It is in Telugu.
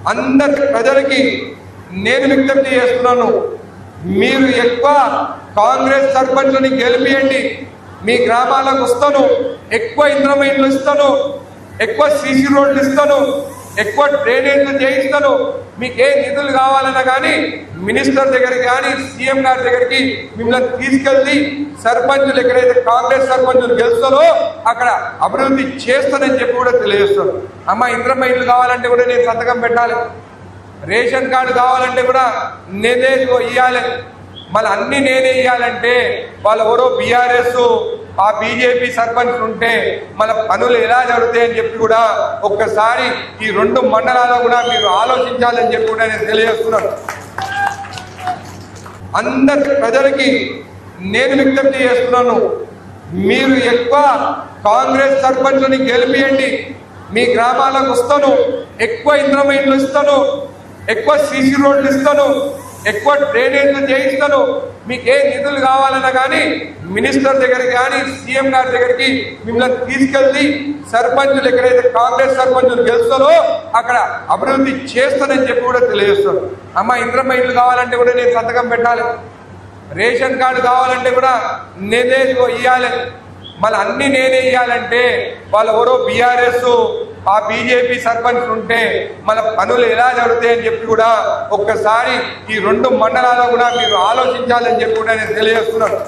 అందరి ప్రజలకి నేను విజ్ఞప్తి చేస్తున్నాను, మీరు ఎక్కువ కాంగ్రెస్ సర్పంచ్ని గెలిపియండి. మీ గ్రామాలకు వస్తాను, ఎక్కువ ఇంద్రమ ఇండ్లు ఇస్తాను, ఎక్కువ సీసీ రోడ్లు ఇస్తాను, ఎక్కువ డ్రైనేజ్లు చేయిస్తాను. మీకు ఏ నిధులు కావాలన్నా కానీ మినిస్టర్ దగ్గరికి కానీ సీఎం గారి దగ్గరికి మిమ్మల్ని తీసుకెళ్ళి సర్పంచులు ఎక్కడైతే కాంగ్రెస్ సర్పంచులు గెలుస్తారో అక్కడ అభివృద్ధి చేస్తానని చెప్పి కూడా తెలియజేస్తాను. అమ్మ ఇంద్రమ ఇల్లు కావాలంటే కూడా నేను సంతకం పెట్టాలి, రేషన్ కార్డు కావాలంటే కూడా నేనే ఇవ్వాలి, మళ్ళీ అన్ని నేనే ఇవ్వాలంటే వాళ్ళు ఎవరో బీఆర్ఎస్ ఆ బీజేపీ సర్పంచ్ ఉంటే మన పనులు ఎలా జరుగుతాయని చెప్పి కూడా ఒక్కసారి ఈ 2 మండలాల్లో కూడా మీరు ఆలోచించాలని చెప్పి కూడా నేను తెలియజేస్తున్నాను. అందరి ప్రజలకి నేను విజ్ఞప్తి చేస్తున్నాను, మీరు ఎక్కువ కాంగ్రెస్ సర్పంచ్ని గెలిపియండి. మీ గ్రామాలకు వస్తాను, ఎక్కువ ఇంద్రమ ఇండ్లు ఇస్తాను, ఎక్కువ సీసీ రోడ్లు ఇస్తాను, ఎక్కువ డ్రైనేజ్లు చేయిస్తాను. మీకు ఏ నిధులు కావాలన్నా కానీ మినిస్టర్ దగ్గరికి కానీ సీఎం గారి దగ్గరికి మిమ్మల్ని తీసుకెళ్ళి సర్పంచులు ఎక్కడైతే కాంగ్రెస్ సర్పంచులు గెలుస్తారో అక్కడ అభివృద్ధి చేస్తానని చెప్పి కూడా తెలియజేస్తాను. అమ్మ ఇంద్రమ ఇల్లు కావాలంటే కూడా నేను సంతకం పెట్టాలి, రేషన్ కార్డు కావాలంటే కూడా నేనే ఇవ్వాలి, మళ్ళీ అన్ని నేనే ఇవ్వాలంటే వాళ్ళు ఎవరో బీఆర్ఎస్ ఆ బీజేపీ సర్పంచ్ ఉంటే మన పనులు ఎలా జరుగుతాయని చెప్పి కూడా ఒక్కసారి ఈ 2 మండలాల్లో కూడా మీరు ఆలోచించాలని చెప్పి కూడా నేను తెలియజేస్తున్నాను.